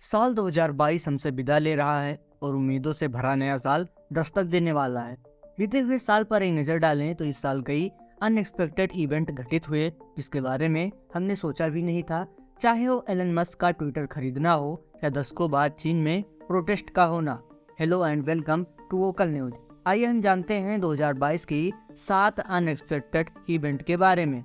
साल 2022 हमसे विदा ले रहा है और उम्मीदों से भरा नया साल दस्तक देने वाला है। बीते हुए साल पर एक नज़र डालें तो इस साल कई अनएक्सपेक्टेड इवेंट घटित हुए जिसके बारे में हमने सोचा भी नहीं था। चाहे वो एलन मस्क का ट्विटर खरीदना हो या दशकों बाद चीन में प्रोटेस्ट का होना। Hello and welcome to vocal news. आइए हम जानते हैं 2022 की 7 अनएक्सपेक्टेड इवेंट के बारे में।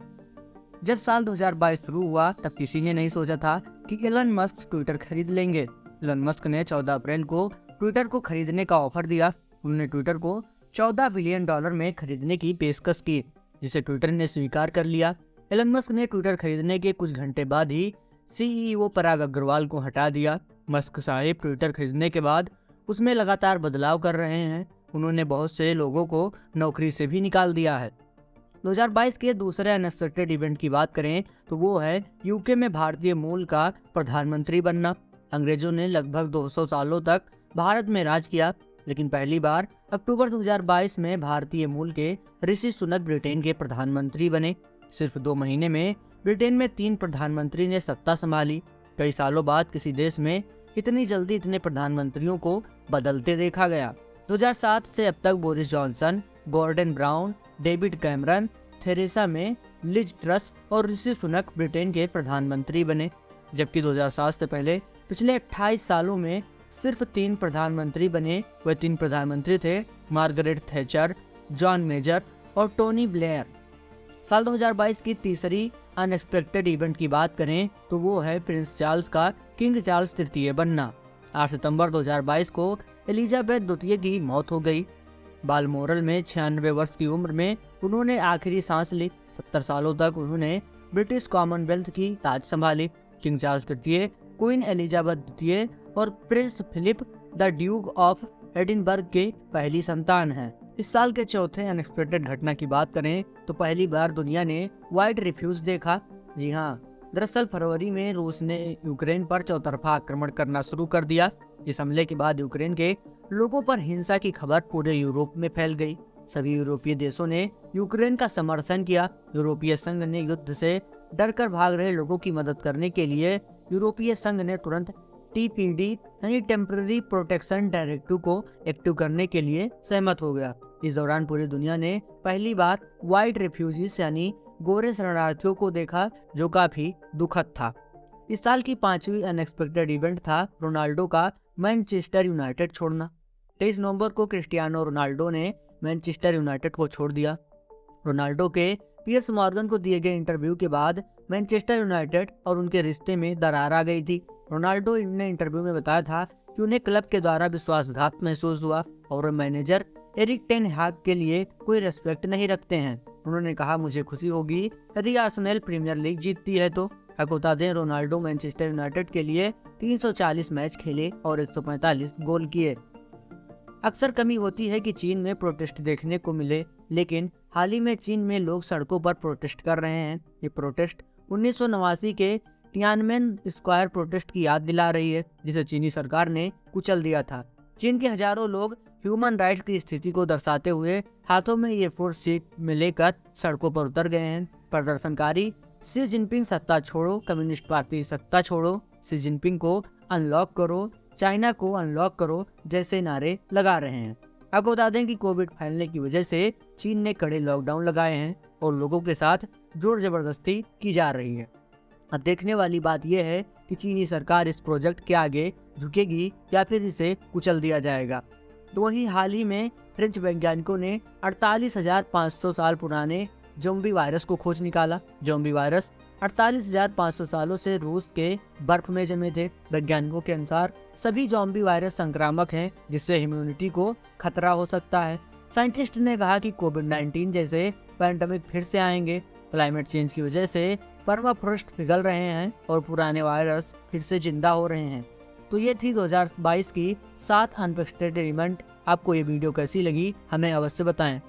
जब साल 2022 शुरू हुआ तब किसी ने नहीं सोचा था कि एलन मस्क ट्विटर खरीद लेंगे। एलन मस्क ने 14 अप्रैल को ट्विटर को खरीदने का ऑफर दिया। उन्होंने ट्विटर को $14 बिलियन में खरीदने की पेशकश की, जिसे ट्विटर ने स्वीकार कर लिया। एलन मस्क ने ट्विटर खरीदने के कुछ घंटे बाद ही सीईओ पराग अग्रवाल को हटा दिया। मस्क साहिब ट्विटर खरीदने के बाद उसमें लगातार बदलाव कर रहे हैं। उन्होंने बहुत से लोगों को नौकरी से भी निकाल दिया है। 2022 के दूसरे अनएक्सपेक्टेड इवेंट की बात करें तो वो है यूके में भारतीय मूल का प्रधानमंत्री बनना। अंग्रेजों ने लगभग 200 सालों तक भारत में राज किया, लेकिन पहली बार अक्टूबर 2022 में भारतीय मूल के ऋषि सुनक ब्रिटेन के प्रधानमंत्री बने। सिर्फ 2 महीने में ब्रिटेन में 3 प्रधानमंत्री ने सत्ता संभाली। कई सालों बाद किसी देश में इतनी जल्दी इतने प्रधानमंत्रियों को बदलते देखा गया। 2007 से अब तक Boris Johnson, Gordon Brown, David Cameron, Theresa May, Liz Truss और ऋषि सुनक ब्रिटेन के प्रधानमंत्री बने। जबकि 2007 से पहले पिछले 28 सालों में सिर्फ 3 प्रधानमंत्री बने। वह 3 प्रधानमंत्री थे मार्गरेट थैचर, जॉन मेजर और टोनी ब्लेयर। साल 2022 की तीसरी अनएक्सपेक्टेड इवेंट की बात करें तो वो है प्रिंस चार्ल्स का किंग चार्ल्स तृतीय बनना। 8 सितंबर 2022 को एलिजाबेथ द्वितीय की मौत हो गई। बालमोरल में 96 वर्ष की उम्र में उन्होंने आखिरी सांस ली। 70 सालों तक उन्होंने ब्रिटिश कॉमनवेल्थ की ताज संभाली। किंग चार्ल्स तृतीय, क्वीन एलिजाबेथ द्वितीय और Prince Philip the Duke of Edinburgh के पहली संतान हैं। इस साल के चौथे अनएक्सपेक्टेड घटना की बात करें तो पहली बार दुनिया ने वाइड रिफ्यूज देखा। जी हाँ, दरअसल फरवरी में रूस ने यूक्रेन पर चौतरफा आक्रमण करना शुरू कर दिया। इस हमले के बाद यूक्रेन के लोगों पर हिंसा की खबर पूरे यूरोप में फैल गई। सभी यूरोपीय देशों ने यूक्रेन का समर्थन किया। यूरोपीय संघ ने युद्ध से डरकर भाग रहे लोगों की मदद करने के लिए यूरोपीय संघ ने तुरंत टीपीडी यानी टेम्पररी प्रोटेक्शन डायरेक्टिव को एक्टिव करने के लिए सहमत हो गया। इस दौरान पूरी दुनिया ने पहली बार वाइट रेफ्यूजीज यानी गोरे शरणार्थियों को देखा, जो काफी दुखद था। इस साल की 5वीं अनएक्सपेक्टेड इवेंट था रोनाल्डो का मैनचेस्टर यूनाइटेड छोड़ना। 23 नवंबर को क्रिस्टियानो रोनाल्डो ने मैनचेस्टर यूनाइटेड को छोड़ दिया। रोनाल्डो के पियर्स मॉर्गन को दिए गए इंटरव्यू के बाद मैनचेस्टर यूनाइटेड और उनके रिश्ते में दरार आ गई थी। रोनाल्डो ने इंटरव्यू में बताया था कि उन्हें क्लब के द्वारा विश्वासघात महसूस हुआ और मैनेजर एरिक टेन हाग के लिए कोई रेस्पेक्ट नहीं रखते हैं। उन्होंने कहा, मुझे खुशी होगी यदि आर्सेनल प्रीमियर लीग जीतती है तो। आपको बता दें, रोनाल्डो मैनचेस्टर यूनाइटेड के लिए 340 मैच खेले और 145 गोल किए। अक्सर कमी होती है कि चीन में प्रोटेस्ट देखने को मिले, लेकिन हाल ही में चीन में लोग सड़कों पर प्रोटेस्ट कर रहे हैं। ये प्रोटेस्ट 1989 के टियानमेन स्क्वायर प्रोटेस्ट की याद दिला रही है, जिसे चीनी सरकार ने कुचल दिया था। चीन के हजारों लोग ह्यूमन राइट्स की स्थिति को दर्शाते हुए हाथों में ये फोर्स सीट में लेकर सड़कों पर उतर गए हैं। प्रदर्शनकारी शी जिनपिंग सत्ता छोड़ो, कम्युनिस्ट पार्टी सत्ता छोड़ो, शी जिनपिंग को अनलॉक करो, चाइना को अनलॉक करो जैसे नारे लगा रहे हैं। आपको बता दें कि कोविड फैलने की वजह से चीन ने कड़े लॉकडाउन लगाए हैं और लोगों के साथ जोर जबरदस्ती की जा रही है। अब देखने वाली बात यह है कि चीनी सरकार इस प्रोजेक्ट के आगे झुकेगी या फिर इसे कुचल दिया जाएगा। तो वहीं हाल ही में फ्रेंच वैज्ञानिकों ने 48,500 साल पुराने ज़ॉम्बी वायरस को खोज निकाला। ज़ॉम्बी वायरस 48,500 सालों से रूस के बर्फ में जमे थे। वैज्ञानिकों के अनुसार सभी ज़ॉम्बी वायरस संक्रामक हैं, जिससे इम्यूनिटी को खतरा हो सकता है। साइंटिस्ट ने कहा कि कोविड-19 जैसे पैंडेमिक फिर से आएंगे। क्लाइमेट चेंज की वजह से परमाफ्रॉस्ट पिघल रहे हैं और पुराने वायरस फिर से जिंदा हो रहे हैं। तो ये थी 2022 की 7 अनएक्सपेक्टेड इवेंट। आपको ये वीडियो कैसी लगी हमें अवश्य बताएं।